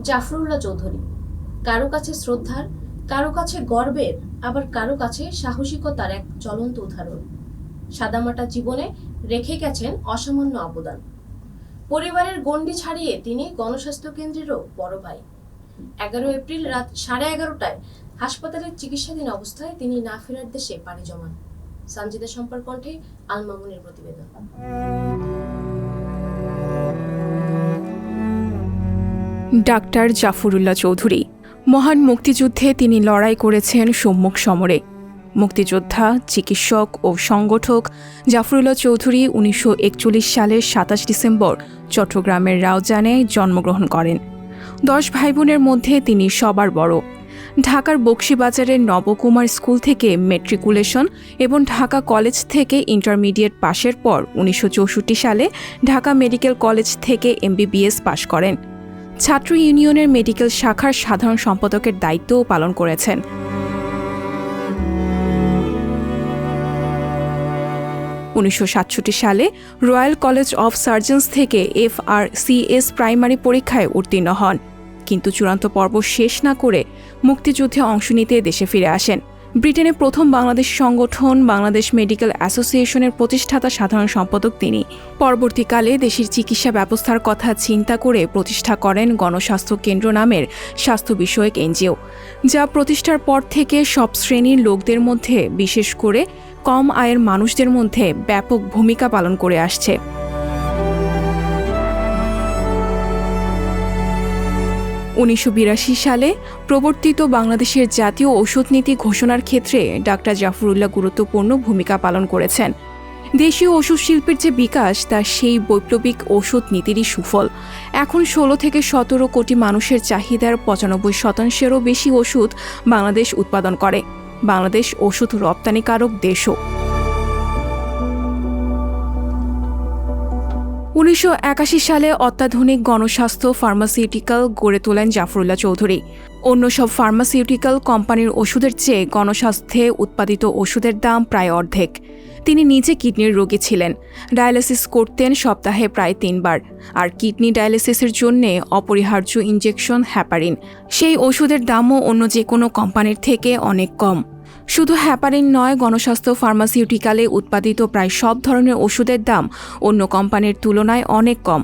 জাফরুল্লাহ চৌধুরী কারো কাছে শ্রদ্ধার, কারো কাছে গর্বের, আবার কারো কাছে সাহসিকতার এক জ্বলন্ত উদাহরণ। সাদামাটা জীবনে রেখে গেছেন অসামান্য অবদান। পরিবারের গণ্ডি ছাড়িয়ে তিনি গণস্বাস্থ্য কেন্দ্রেরও বড় ভাই। 11 এপ্রিল রাত 11:30টায় হাসপাতালের চিকিৎসাধীন অবস্থায় তিনি না ফেরার দেশে পাড়ি জমান। সঞ্জিদা সম্পার কণ্ঠে আল মামুনের প্রতিবেদন। ডাক্তার জাফরুল্লাহ চৌধুরী মহান মুক্তিযুদ্ধে তিনি লড়াই করেছেন সম্মুখ সমরে। মুক্তিযোদ্ধা, চিকিৎসক ও সংগঠক জাফরুল্লাহ চৌধুরী 1941 সালের 27 ডিসেম্বর চট্টগ্রামের রাউজানে জন্মগ্রহণ করেন। 10 ভাইবোনের মধ্যে তিনি সবার বড়। ঢাকার বকশীবাজারের নবকুমার স্কুল থেকে ম্যাট্রিকুলেশন এবং ঢাকা কলেজ থেকে ইন্টারমিডিয়েট পাশের পর 1964 সালে ঢাকা মেডিকেল কলেজ থেকে MBBS পাশ করেন। ছাত্র ইউনিয়নের মেডিকেল শাখার সাধারণ সম্পাদকের দায়িত্বও পালন করেছেন। 1967 সালে রয়্যাল কলেজ অফ সার্জনস থেকে FRCS প্রাইমারি পরীক্ষায় উত্তীর্ণ হন, কিন্তু চূড়ান্ত পর্ব শেষ না করে মুক্তিযুদ্ধে অংশ নিতে দেশে ফিরে আসেন। ব্রিটেনের প্রথম বাংলাদেশ সংগঠন বাংলাদেশ মেডিকেল অ্যাসোসিয়েশনের প্রতিষ্ঠাতা সাধারণ সম্পাদক তিনি। পরবর্তীকালে দেশের চিকিৎসা ব্যবস্থার কথা চিন্তা করে প্রতিষ্ঠা করেন গণস্বাস্থ্য কেন্দ্র নামের স্বাস্থ্য বিষয়ক NGO, যা প্রতিষ্ঠার পর থেকে সব শ্রেণীর লোকদের মধ্যে, বিশেষ করে কম আয়ের মানুষদের মধ্যে ব্যাপক ভূমিকা পালন করে আসছে। 1982 সালে প্রবর্তিত বাংলাদেশের জাতীয় ঔষধ নীতি ঘোষণার ক্ষেত্রে ডাক্তার জাফরুল্লাহ গুরুত্বপূর্ণ ভূমিকা পালন করেছেন। দেশীয় ওষুধ শিল্পের যে বিকাশ, তা সেই বৈপ্লবিক ঔষধ নীতিরই সুফল। এখন 16 থেকে 17 কোটি মানুষের চাহিদার 95%-এরও বেশি ওষুধ বাংলাদেশ উৎপাদন করে। বাংলাদেশ ওষুধ রপ্তানিকারক দেশও। 1981 সালে অত্যাধুনিক গণস্বাস্থ্য ফার্মাসিউটিক্যাল গড়ে তোলেন জাফরুল্লাহ চৌধুরী। অন্য সব ফার্মাসিউটিক্যাল কোম্পানির ওষুধের চেয়ে গণস্বাস্থ্যে উৎপাদিত ওষুধের দাম প্রায় অর্ধেক। তিনি নিজে কিডনির রোগী ছিলেন। ডায়ালিসিস করতেন সপ্তাহে প্রায় 3 বার, আর কিডনি ডায়ালিসিসের জন্য অপরিহার্য ইনজেকশন হ্যাপারিন। সেই ওষুধের দামও অন্য যে কোনো কোম্পানির থেকে অনেক কম। শুধু হ্যাপারিন নয়, গণস্বাস্থ্য ফার্মাসিউটিক্যালে উৎপাদিত প্রায় সব ধরনের ওষুধের দাম অন্য কোম্পানির তুলনায় অনেক কম।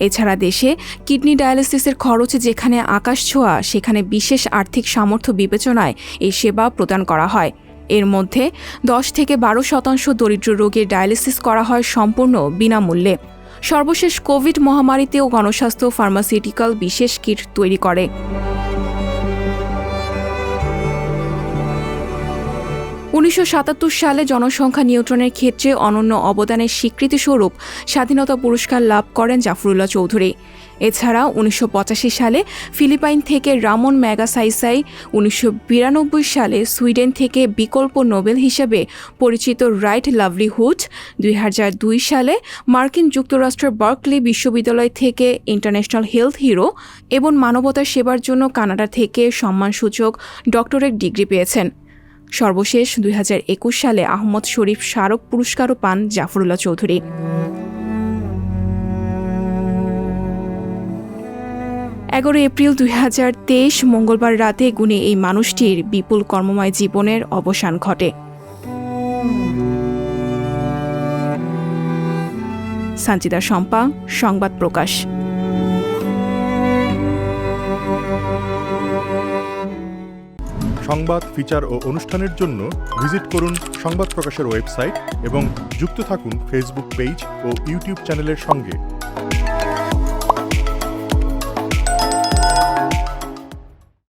এছাড়া দেশে কিডনি ডায়ালিসিসের খরচ যেখানে আকাশ ছোঁয়া, সেখানে বিশেষ আর্থিক সামর্থ্য বিবেচনায় এই সেবা প্রদান করা হয়। এর মধ্যে 10 থেকে 12% দরিদ্র রোগীর ডায়ালিসিস করা হয় সম্পূর্ণ বিনামূল্যে। সর্বশেষ কোভিড মহামারীতেও গণস্বাস্থ্য ফার্মাসিউটিক্যাল বিশেষ কিট তৈরি করে। 1977 সালে জনসংখ্যা নিয়ন্ত্রণের ক্ষেত্রে অনন্য অবদানের স্বীকৃতিস্বরূপ স্বাধীনতা পুরস্কার লাভ করেন জাফরুল্লাহ চৌধুরী। এছাড়া 1985 সালে ফিলিপাইন থেকে রামন ম্যাগাসাইসাই, 1992 সালে সুইডেন থেকে বিকল্প নোবেল হিসেবে পরিচিত রাইট লাভলিহুড, 2002 সালে মার্কিন যুক্তরাষ্ট্রের বার্কলি বিশ্ববিদ্যালয় থেকে ইন্টারন্যাশনাল হেলথ হিরো এবং মানবতার সেবার জন্য কানাডা থেকে সম্মানসূচক ডক্টরেট ডিগ্রি পেয়েছেন। সর্বশেষ 2021 সালে আহমদ শরীফ স্মারক পুরস্কারও পান জাফরুল্লাহ চৌধুরী। 11 এপ্রিল 2023 মঙ্গলবার রাতে গুণে এই মানুষটির বিপুল কর্মময় জীবনের অবসান ঘটে। সঞ্জিদা শম্পা, সংবাদ প্রকাশ। সংবাদ, ফিচার ও অনুষ্ঠানের জন্য ভিজিট করুন সংবাদ প্রকাশের ওয়েবসাইট এবং যুক্ত থাকুন ফেসবুক পেজ ও ইউটিউব চ্যানেলের সঙ্গে।